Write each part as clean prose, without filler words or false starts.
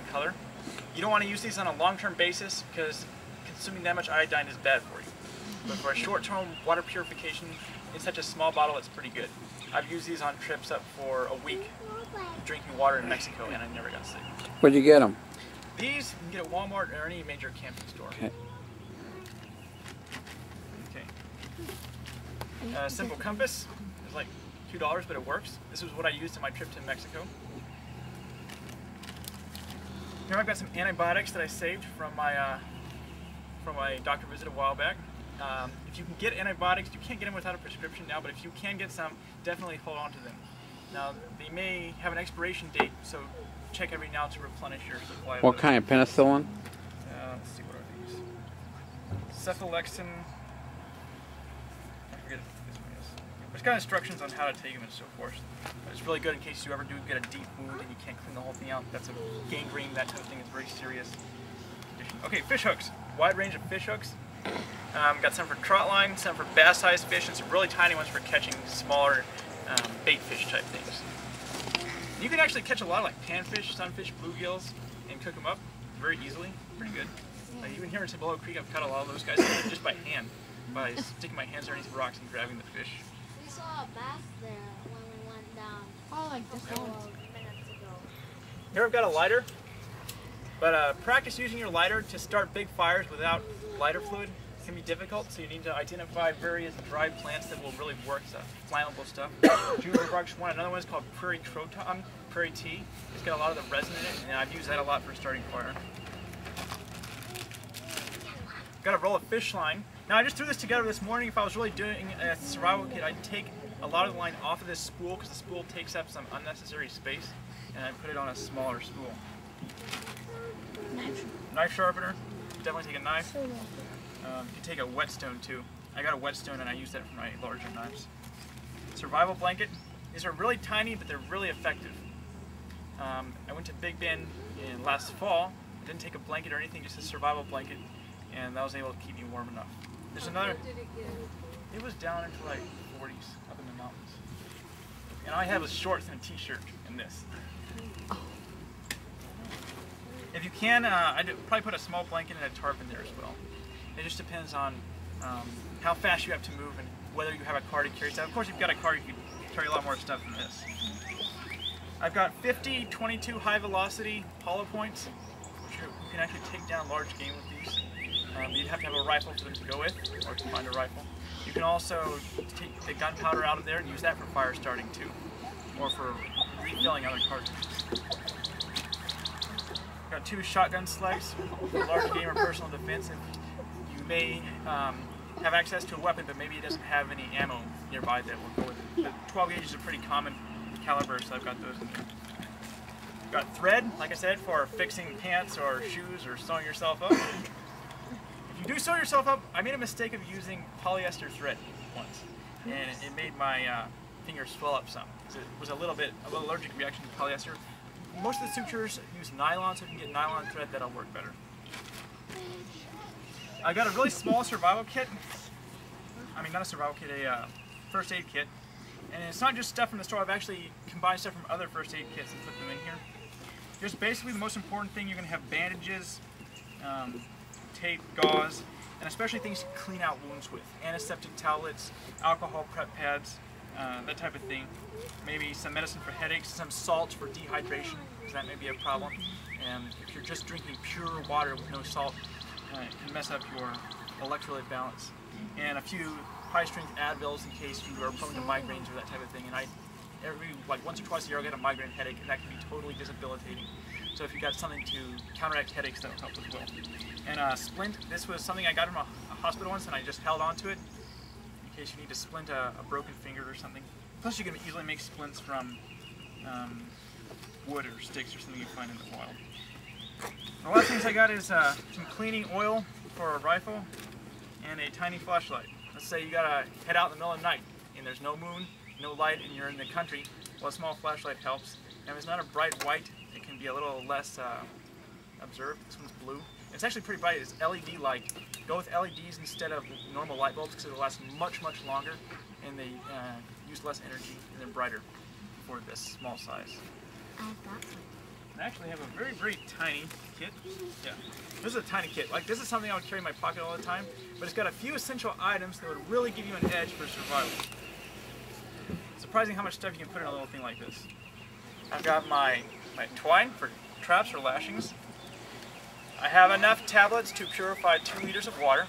color. You don't want to use these on a long-term basis because consuming that much iodine is bad for you. But for a short-term water purification in such a small bottle, it's pretty good. I've used these on trips up for a week drinking water in Mexico, and I never got sick. Where'd you get them? These you can get at Walmart or any major camping store. Okay. Simple compass is like $2, but it works. This was what I used in my trip to Mexico. Here I've got some antibiotics that I saved from my doctor visit a while back. If you can get antibiotics, you can't get them without a prescription now, but if you can get some, definitely hold on to them. Now, they may have an expiration date, so check every now to replenish your supply. What kind of penicillin? Let's see what are these. Cephalexin. I forget what this one is. There's got instructions on how to take them and so forth. It's really good in case you ever do get a deep wound and you can't clean the whole thing out. That's a gangrene, that type of thing is very serious. Okay, fish hooks. Wide range of fish hooks. Got some for trot line, some for bass-sized fish, and some really tiny ones for catching smaller bait fish type things. You can actually catch a lot of like panfish, sunfish, bluegills, and cook them up very easily. Pretty good. Even here in Cibolo Creek, I've caught a lot of those guys just by hand, by sticking my hands underneath the rocks and grabbing the fish. We saw a bass there when we went down. Oh, like this one. Minutes ago. Here I've got a lighter, but practice using your lighter to start big fires without lighter fluid can be difficult, so you need to identify various dry plants that will really work, flammable stuff. Juniper one. Another one is called Prairie Croton, Prairie Tea. It's got a lot of the resin in it, and I've used that a lot for starting fire. Got a roll of fish line. Now I just threw this together this morning. If I was really doing a survival kit, I'd take a lot of the line off of this spool because the spool takes up some unnecessary space, and I'd put it on a smaller spool. Knife sharpener. Definitely take a knife. You can take a whetstone too. I got a whetstone and I use that for my larger knives. Survival blanket. These are really tiny, but they're really effective. I went to Big Bend last fall. I didn't take a blanket or anything, just a survival blanket, and that was able to keep me warm enough. There's another. It was down into like 40s up in the mountains. And all I had was shorts and a t-shirt and this. If you can, I'd probably put a small blanket and a tarp in there as well. It just depends on how fast you have to move and whether you have a car to carry stuff. Of course, if you've got a car, you can carry a lot more stuff than this. I've got 50 22 high velocity hollow points, which you can actually take down large game with these. You'd have to have a rifle for them to go with, or to find a rifle. You can also take the gunpowder out of there and use that for fire starting too, or for refilling other cartridges. Got 2 shotgun slugs for large game or personal defense. You may have access to a weapon, but maybe it doesn't have any ammo nearby that will go with it. The 12 gauge is a pretty common caliber, so I've got those in there. Got thread, like I said, for fixing pants or shoes or sewing yourself up. If you do sew yourself up, I made a mistake of using polyester thread once, and it made my fingers swell up some. So it was a little allergic reaction to polyester. Most of the sutures use nylon, so if you can get nylon thread, that'll work better. I got a really small survival kit. I mean, not a survival kit, a first aid kit. And it's not just stuff from the store. I've actually combined stuff from other first aid kits and put them in here. Just basically the most important thing, you're going to have bandages, tape, gauze, and especially things to clean out wounds with. Antiseptic towelettes, alcohol prep pads, that type of thing. Maybe some medicine for headaches, some salt for dehydration, because that may be a problem. And if you're just drinking pure water with no salt, it can mess up your electrolyte balance. And a few high-strength Advils in case you are prone to migraines or that type of thing. And like once or twice a year, I get a migraine headache, and that can be totally debilitating. So if you've got something to counteract headaches, that'll help as well. And splint, this was something I got from a hospital once, and I just held on to it in case you need to splint a broken finger or something. Plus, you can easily make splints from wood or sticks or something you find in the wild. The last things I got is some cleaning oil for a rifle and a tiny flashlight. Let's say you gotta head out in the middle of the night and there's no moon, no light, and you're in the country. Well, a small flashlight helps. And if it's not a bright white, it can be a little less observed. This one's blue. It's actually pretty bright. It's LED light. Go with LEDs instead of normal light bulbs because it'll last much, much longer, and they use less energy and they're brighter for this small size. I have that one. I actually have a very, very tiny kit. Yeah, this is a tiny kit. Like, this is something I would carry in my pocket all the time, but it's got a few essential items that would really give you an edge for survival. Surprising how much stuff you can put in a little thing like this. I've got my twine for traps or lashings. I have enough tablets to purify 2 liters of water.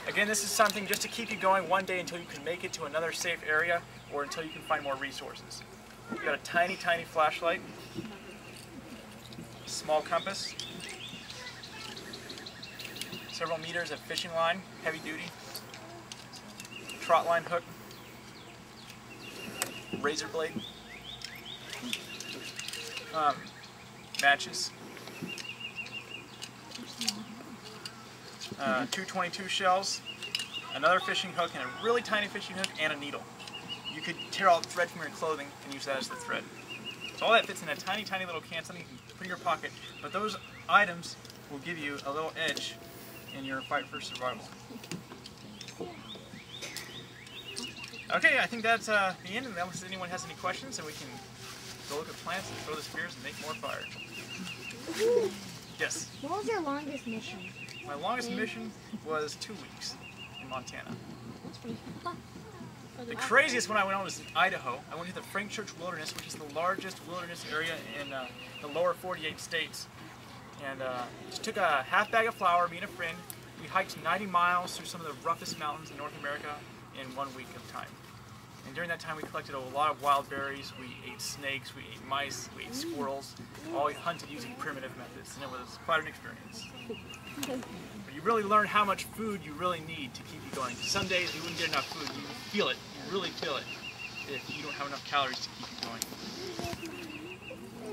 Again, this is something just to keep you going one day until you can make it to another safe area or until you can find more resources. We've got a tiny, tiny flashlight, small compass, several meters of fishing line, heavy duty, trot line hook, razor blade, matches, 2 22 shells, another fishing hook, and a really tiny fishing hook, and a needle. You could tear all the thread from your clothing and use that as the thread. So all that fits in a tiny, tiny little can, something you can put in your pocket, but those items will give you a little edge in your fight for survival. Okay, I think that's the end, unless anyone has any questions, and we can go look at plants and throw the spears and make more fire. Yes? What was your longest mission? My longest mission was 2 weeks in Montana. The craziest one I went on was in Idaho. I went to the Frank Church Wilderness, which is the largest wilderness area in the lower 48 states. And just took a half bag of flour, me and a friend. We hiked 90 miles through some of the roughest mountains in North America in 1 week of time. And during that time we collected a lot of wild berries, we ate snakes, we ate mice, we ate squirrels, all hunted using primitive methods, and it was quite an experience. But you really learn how much food you really need to keep you going. Some days you wouldn't get enough food, you feel it, you really feel it, if you don't have enough calories to keep you going.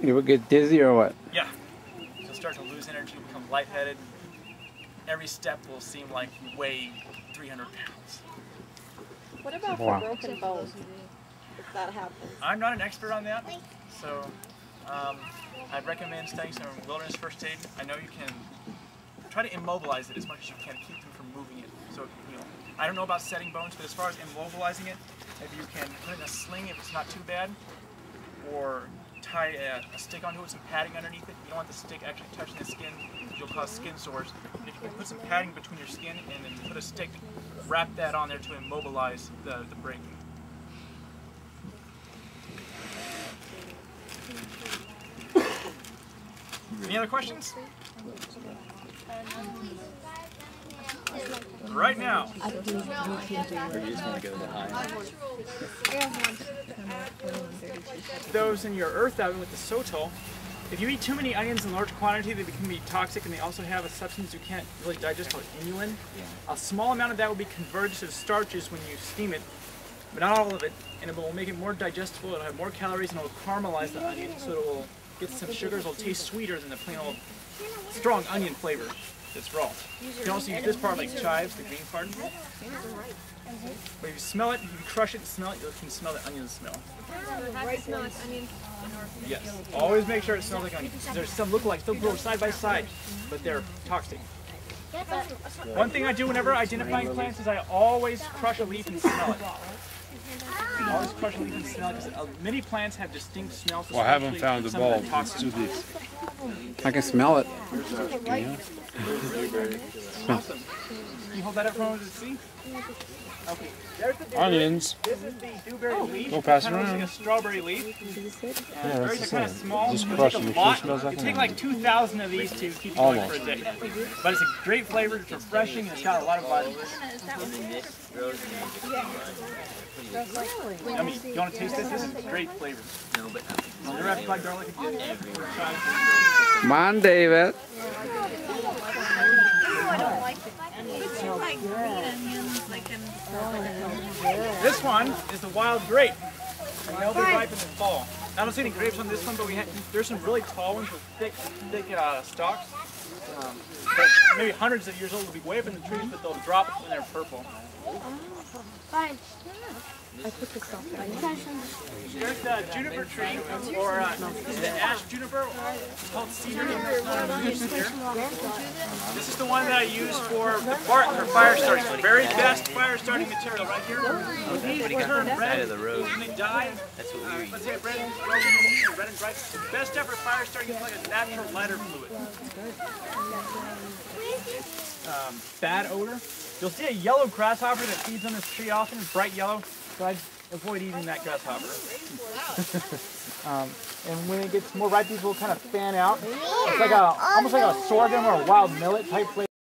You would get dizzy or what? Yeah, you'll start to lose energy, become lightheaded. Every step will seem like you weigh 300 pounds. What about Wow. for broken bones, if that happens? I'm not an expert on that, so I'd recommend studying some wilderness first aid. I know you can try to immobilize it as much as you can, keep them from moving it. So, you know, I don't know about setting bones, but as far as immobilizing it, maybe you can put it in a sling if it's not too bad, or tie a stick onto it, some padding underneath it. You don't want the stick actually touching the skin, because you'll cause skin sores. And if you can put some padding between your skin and then put a stick, wrap that on there to immobilize the breaking. Any other questions? Right now. Those in your earth oven with the sotol, if you eat too many onions in large quantity, they can be toxic, and they also have a substance you can't really digest called inulin. A small amount of that will be converted to starches when you steam it, but not all of it, and it will make it more digestible. It'll have more calories, and it will caramelize the onion, so it will get some sugars. It'll taste sweeter than the plain old strong onion flavor that's raw. You can also use this part like chives, the green part. But if you smell it, if you crush it and smell it, you can smell the onion smell. Yes. Always make sure it smells like onion. There's some lookalikes, they'll grow side by side, but they're toxic. One thing I do whenever identifying plants is I always crush a leaf and smell it. Always crush a leaf and smell it, because many plants have distinct smells. Well, I haven't found the bulb. Let's do this. I can smell it. Awesome. Can you hold that up for a moment to see? Okay. There's the Onions. This is the dewberry leaf. Go pass Kind of looks around. like a strawberry leaf. Yeah, Berries that's are the kind of same. small. Just You crush take them. a It sure lot. smells like You take onion. like 2,000 of these to keep you going for a Almost. day. But it's a great flavor. It's refreshing. And it's got a lot of vitamins. I mean, you want to taste this? This is great flavor. No, but you ever have fried garlic again? Come on, David. This one is the wild grape. And they'll be ripe in the fall. I don't see any grapes on this one, but there's some really tall ones with thick stalks. Maybe hundreds of years old, will be way up in the trees, but they'll drop when they're purple. Fine. There's the juniper tree, or the ash juniper, it's called cedar. This is the one that I use for the bark for fire starting. The very best fire starting material right here. These turn red when they die. Let's say red and bright. The best stuff for fire starting is like a natural lighter fluid. Bad odor. You'll see a yellow grasshopper that feeds on this tree often, bright yellow. So I avoid eating that grasshopper. And when it gets more ripe, these will kind of fan out. It's like almost like a sorghum or a wild millet type flavor.